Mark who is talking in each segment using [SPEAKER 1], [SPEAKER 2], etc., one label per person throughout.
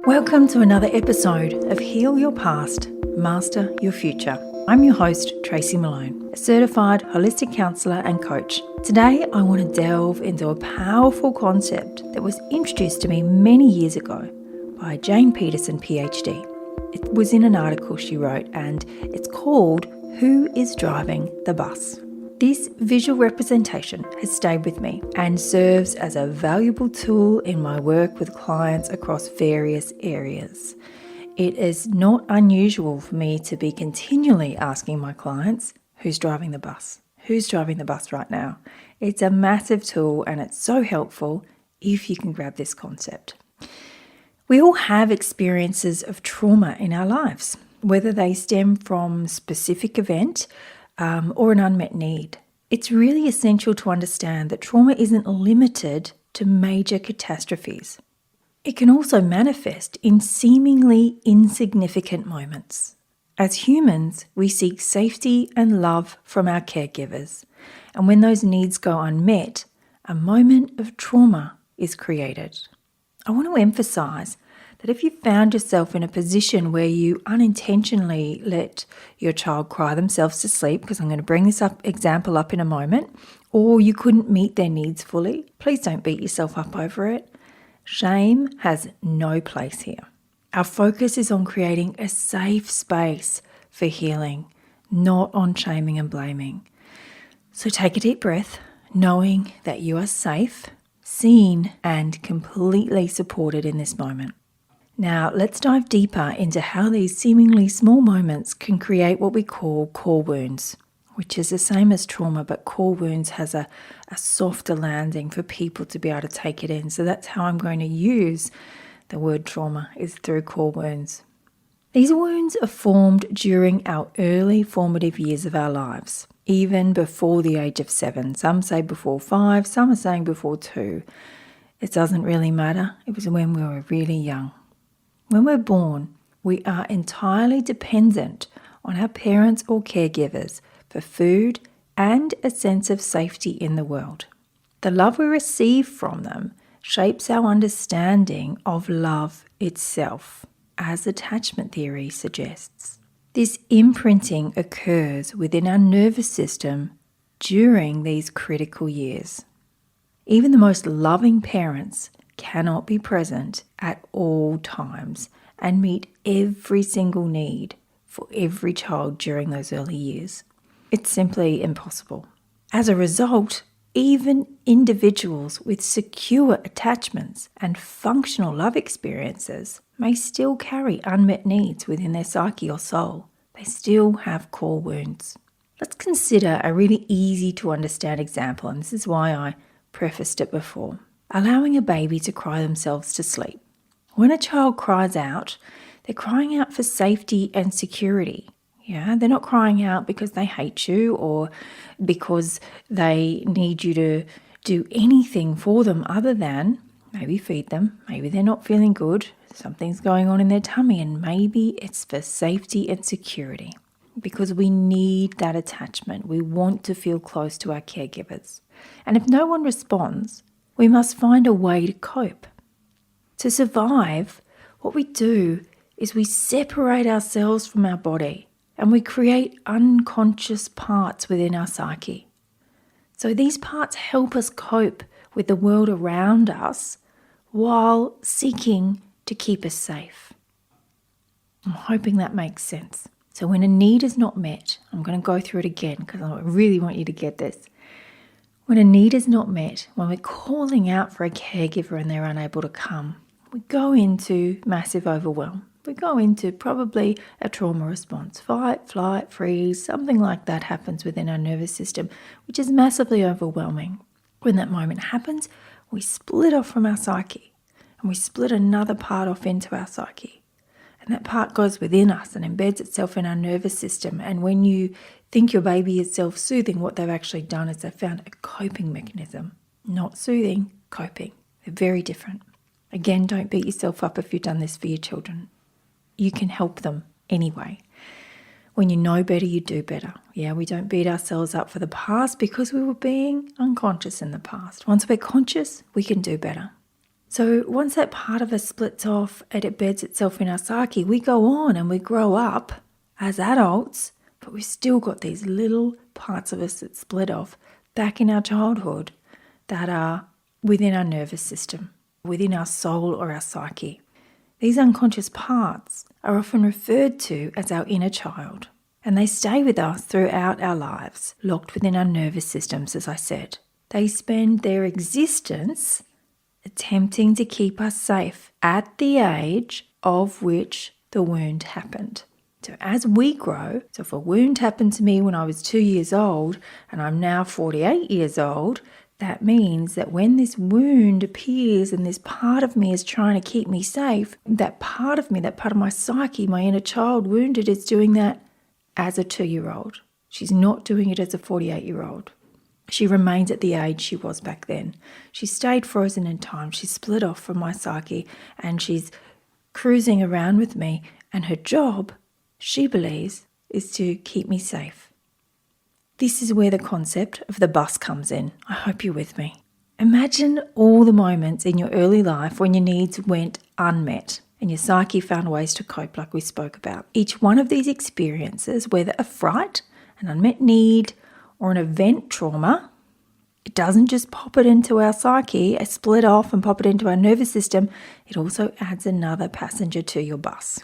[SPEAKER 1] Welcome to another episode of Heal Your Past, Master Your Future. I'm your host, Tracy Malone, a certified holistic counsellor and coach. Today, I want to delve into a powerful concept that was introduced to me many years ago by Jane Peterson, PhD. It was in an article she wrote, and it's called Who is Driving the Bus? This visual representation has stayed with me and serves as a valuable tool in my work with clients across various areas. It is not unusual for me to be continually asking my clients, who's driving the bus? Who's driving the bus right now? It's a massive tool and it's so helpful if you can grab this concept. We all have experiences of trauma in our lives, whether they stem from a specific event or an unmet need. It's really essential to understand that trauma isn't limited to major catastrophes. It can also manifest in seemingly insignificant moments. As humans, we seek safety and love from our caregivers, and when those needs go unmet, a moment of trauma is created. I want to emphasize that if you found yourself in a position where you unintentionally let your child cry themselves to sleep, because I'm going to bring this example up in a moment, or you couldn't meet their needs fully, please don't beat yourself up over it. Shame has no place here. Our focus is on creating a safe space for healing, not on shaming and blaming. So take a deep breath, knowing that you are safe, seen, and completely supported in this moment. Now, let's dive deeper into how these seemingly small moments can create what we call core wounds, which is the same as trauma, but core wounds has a softer landing for people to be able to take it in. So that's how I'm going to use the word trauma, is through core wounds. These wounds are formed during our early formative years of our lives, even before the age of 7. Some say before 5, some are saying before 2. It doesn't really matter. It was when we were really young. When we're born, we are entirely dependent on our parents or caregivers for food and a sense of safety in the world. The love we receive from them shapes our understanding of love itself, as attachment theory suggests. This imprinting occurs within our nervous system during these critical years. Even the most loving parents cannot be present at all times and meet every single need for every child during those early years. It's simply impossible. As a result, even individuals with secure attachments and functional love experiences may still carry unmet needs within their psyche or soul. They still have core wounds. Let's consider a really easy to understand example, and this is why I prefaced it before. Allowing a baby to cry themselves to sleep. When a child cries out, they're crying out for safety and security. Yeah, they're not crying out because they hate you or because they need you to do anything for them other than maybe feed them. Maybe they're not feeling good. Something's going on in their tummy, and maybe it's for safety and security because we need that attachment. We want to feel close to our caregivers. And if no one responds, we must find a way to cope. To survive, what we do is we separate ourselves from our body and we create unconscious parts within our psyche. So these parts help us cope with the world around us while seeking to keep us safe. I'm hoping that makes sense. So when a need is not met, I'm going to go through it again because I really want you to get this. When a need is not met, when we're calling out for a caregiver and they're unable to come, we go into massive overwhelm. We go into probably a trauma response, fight, flight, freeze, something like that happens within our nervous system, which is massively overwhelming. When that moment happens, we split off from our psyche and we split another part off into our psyche. And that part goes within us and embeds itself in our nervous system. And when you think your baby is self-soothing, what they've actually done is they've found a coping mechanism. Not soothing, coping. They're very different. Again, don't beat yourself up if you've done this for your children. You can help them anyway. When you know better, you do better. Yeah, we don't beat ourselves up for the past because we were being unconscious in the past. Once we're conscious, we can do better. So once that part of us splits off and it beds itself in our psyche, we go on and we grow up as adults, but we've still got these little parts of us that split off back in our childhood that are within our nervous system, within our soul or our psyche. These unconscious parts are often referred to as our inner child, and they stay with us throughout our lives, locked within our nervous systems, as I said. They spend their existence attempting to keep us safe at the age of which the wound happened. So as we grow, so if a wound happened to me when I was 2 years old and I'm now 48 years old, that means that when this wound appears and this part of me is trying to keep me safe, that part of me, that part of my psyche, my inner child wounded, is doing that as a 2-year-old. She's not doing it as a 48-year-old. She remains at the age she was back then. She stayed frozen in time. She split off from my psyche and she's cruising around with me, and her job, she believes, is to keep me safe. This is where the concept of the bus comes in. I hope you're with me. Imagine all the moments in your early life when your needs went unmet and your psyche found ways to cope, like we spoke about. Each one of these experiences, whether a fright, an unmet need, or an event trauma, it doesn't just pop it into our psyche, split off and pop it into our nervous system. It also adds another passenger to your bus.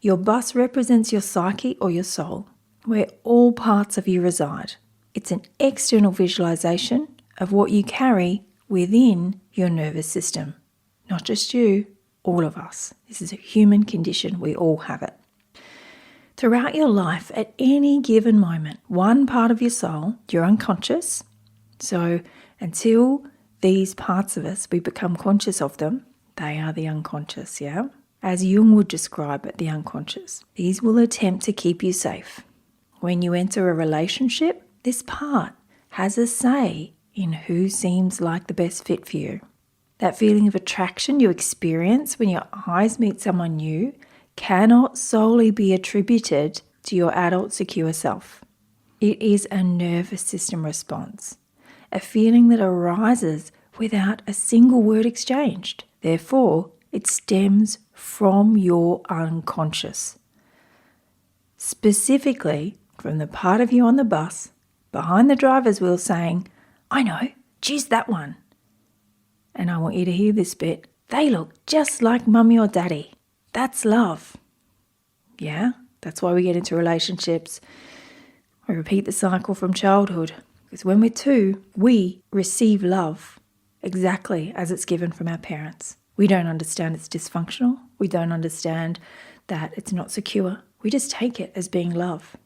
[SPEAKER 1] Your bus represents your psyche or your soul, where all parts of you reside. It's an external visualization of what you carry within your nervous system. Not just you, all of us. This is a human condition. We all have it. Throughout your life, at any given moment, one part of your soul, your unconscious, so until these parts of us, we become conscious of them, they are the unconscious, yeah? As Jung would describe it, the unconscious. These will attempt to keep you safe. When you enter a relationship, this part has a say in who seems like the best fit for you. That feeling of attraction you experience when your eyes meet someone new cannot solely be attributed to your adult secure self. It is a nervous system response, a feeling that arises without a single word exchanged. Therefore, it stems from your unconscious. Specifically, from the part of you on the bus, behind the driver's wheel saying, "I know, choose that one." And I want you to hear this bit. "They look just like mummy or daddy." That's love. Yeah, that's why we get into relationships. We repeat the cycle from childhood. Because when we're 2, we receive love exactly as it's given from our parents. We don't understand it's dysfunctional. We don't understand that it's not secure. We just take it as being love.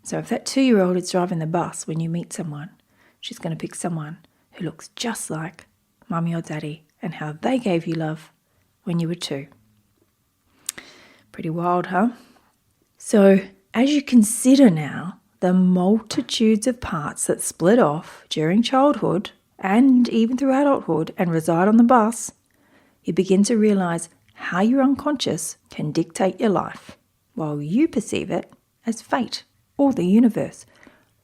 [SPEAKER 1] So if that 2-year-old is driving the bus when you meet someone, she's going to pick someone who looks just like mummy or daddy and how they gave you love when you were 2. Pretty wild, huh? So as you consider now the multitudes of parts that split off during childhood and even through adulthood and reside on the bus, you begin to realize how your unconscious can dictate your life while you perceive it as fate or the universe.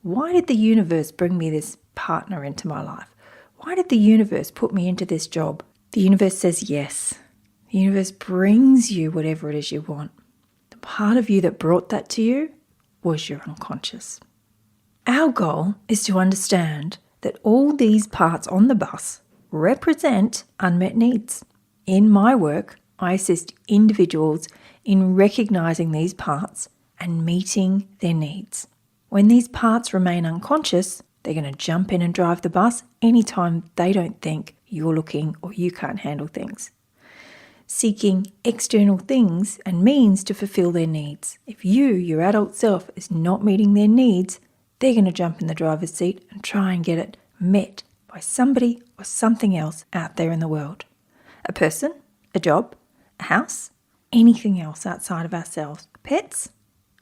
[SPEAKER 1] Why did the universe bring me this partner into my life? Why did the universe put me into this job? The universe says yes. The universe brings you whatever it is you want. The part of you that brought that to you was your unconscious. Our goal is to understand that all these parts on the bus represent unmet needs. In my work, I assist individuals in recognizing these parts and meeting their needs. When these parts remain unconscious, they're going to jump in and drive the bus anytime they don't think you're looking or you can't handle things, seeking external things and means to fulfill their needs. If you, your adult self, is not meeting their needs, they're going to jump in the driver's seat and try and get it met by somebody or something else out there in the world. A person, a job, a house, anything else outside of ourselves, pets,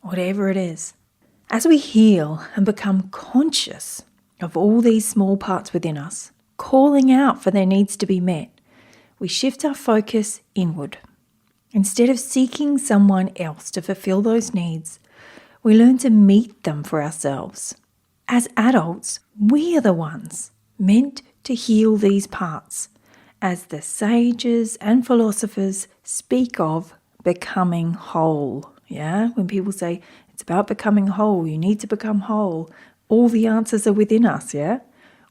[SPEAKER 1] whatever it is. As we heal and become conscious of all these small parts within us, calling out for their needs to be met, we shift our focus inward. Instead of seeking someone else to fulfill those needs, we learn to meet them for ourselves. As adults, we are the ones meant to heal these parts as the sages and philosophers speak of becoming whole. Yeah, when people say it's about becoming whole, you need to become whole, all the answers are within us, yeah?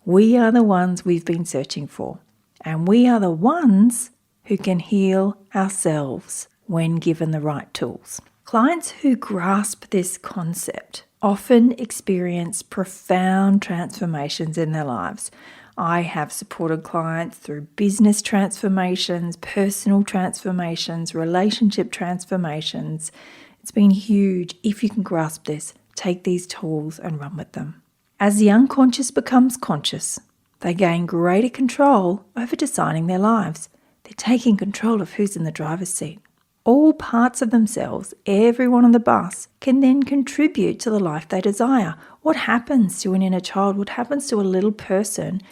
[SPEAKER 1] We are the ones we've been searching for, and we are the ones who can heal ourselves when given the right tools. Clients who grasp this concept often experience profound transformations in their lives. I have supported clients through business transformations, personal transformations, relationship transformations. It's been huge. If you can grasp this, take these tools and run with them. As the unconscious becomes conscious, they gain greater control over designing their lives. They're taking control of who's in the driver's seat. All parts of themselves, everyone on the bus, can then contribute to the life they desire. What happens to an inner child? What happens to a little person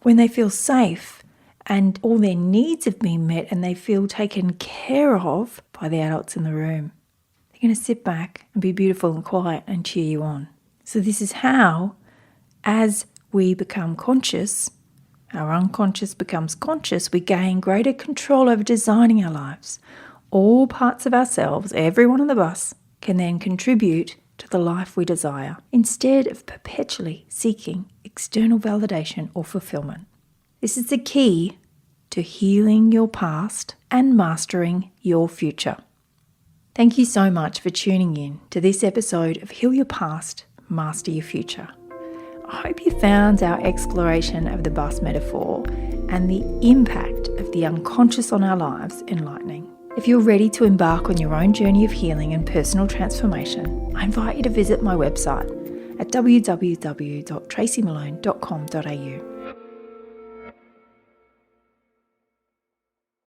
[SPEAKER 1] when they feel safe and all their needs have been met and they feel taken care of by the adults in the room? They're going to sit back and be beautiful and quiet and cheer you on. So this is how, as we become conscious, our unconscious becomes conscious, we gain greater control over designing our lives. All parts of ourselves, everyone on the bus, can then contribute to the life we desire instead of perpetually seeking external validation or fulfillment. This is the key to healing your past and mastering your future. Thank you so much for tuning in to this episode of Heal Your Past, Master Your Future. I hope you found our exploration of the bus metaphor and the impact of the unconscious on our lives enlightening. If you're ready to embark on your own journey of healing and personal transformation, I invite you to visit my website at www.tracymalone.com.au.